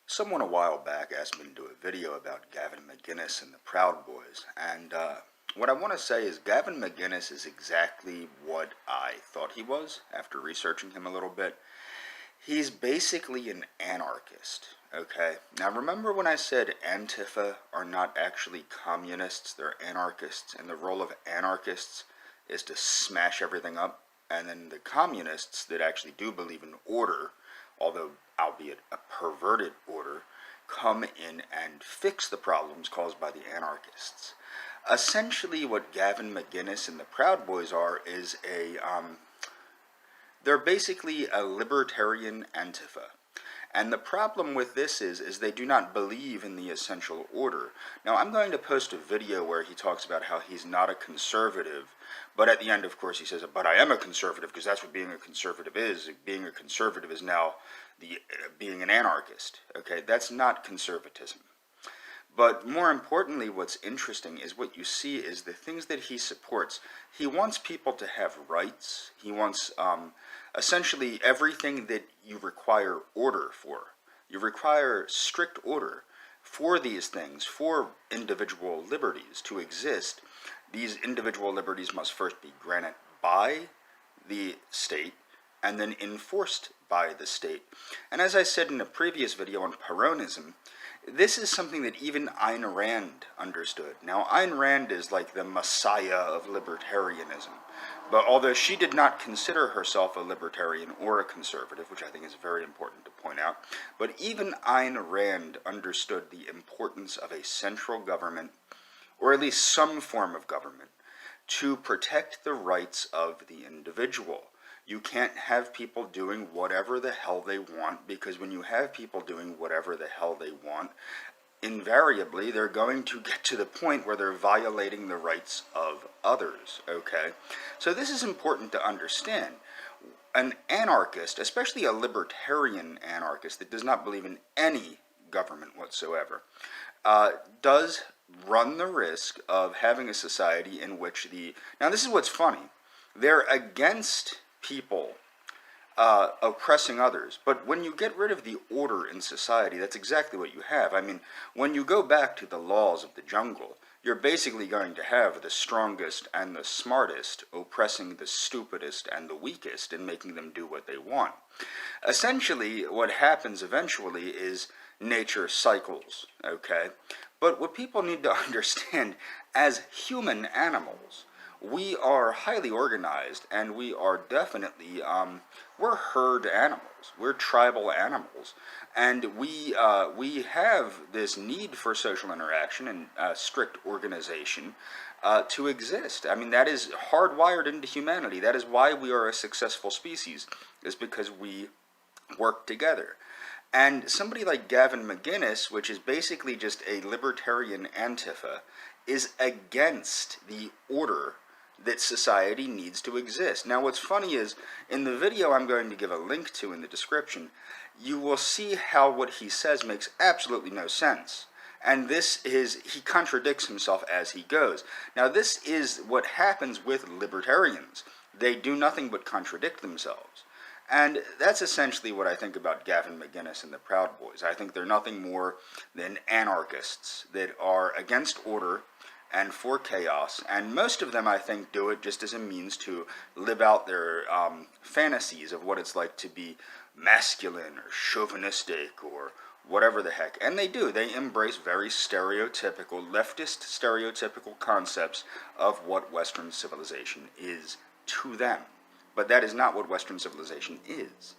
Someone a while back asked me to do a video about Gavin McInnes and the Proud Boys, and what I want to say is Gavin McInnes is exactly what I thought he was after researching him a little bit. He's basically an anarchist, okay? Now remember when I said Antifa are not actually communists, they're anarchists, and the role of anarchists is to smash everything up, and then the communists that actually do believe in order, although albeit a perverted order, come in and fix the problems caused by the anarchists. Essentially what Gavin McInnes and the Proud Boys are is they're basically a libertarian Antifa. And the problem with this is they do not believe in the essential order. Now, I'm going to post a video where he talks about how he's not a conservative, but at the end, of course, he says, but I am a conservative, because that's what being a conservative is. Being a conservative is now being an anarchist. Okay, that's not conservatism. But more importantly, what's interesting is what you see is the things that he supports. He wants people to have rights. He wants essentially everything that you require order for. You require strict order for these things, for individual liberties to exist. These individual liberties must first be granted by the state and then enforced by the state. And as I said in a previous video on Peronism, this is something that even Ayn Rand understood. Now, Ayn Rand is like the messiah of libertarianism. But although she did not consider herself a libertarian or a conservative, which I think is very important to point out, but even Ayn Rand understood the importance of a central government, or at least some form of government, to protect the rights of the individual. You can't have people doing whatever the hell they want, because when you have people doing whatever the hell they want, invariably they're going to get to the point where they're violating the rights of others, okay? So this is important to understand. An anarchist, especially a libertarian anarchist that does not believe in any government whatsoever, does run the risk of having a society in which now this is what's funny, they're against people oppressing others, but when you get rid of the order in society, that's exactly what you have. I mean, when you go back to the laws of the jungle, you're basically going to have the strongest and the smartest oppressing the stupidest and the weakest and making them do what they want. Essentially, what happens eventually is nature cycles, okay? But what people need to understand, as human animals, we are highly organized, and we are definitely, we're herd animals, we're tribal animals, and we have this need for social interaction and strict organization to exist. I mean, that is hardwired into humanity. That is why we are a successful species, is because we work together. And somebody like Gavin McInnes, which is basically just a libertarian Antifa, is against the order that society needs to exist. Now what's funny is, in the video I'm going to give a link to in the description, you will see how what he says makes absolutely no sense. And he contradicts himself as he goes. Now this is what happens with libertarians. They do nothing but contradict themselves. And that's essentially what I think about Gavin McInnes and the Proud Boys. I think they're nothing more than anarchists that are against order and for chaos, and most of them, I think, do it just as a means to live out their fantasies of what it's like to be masculine or chauvinistic or whatever the heck. And they do. They embrace very stereotypical, leftist stereotypical concepts of what Western civilization is to them. But that is not what Western civilization is.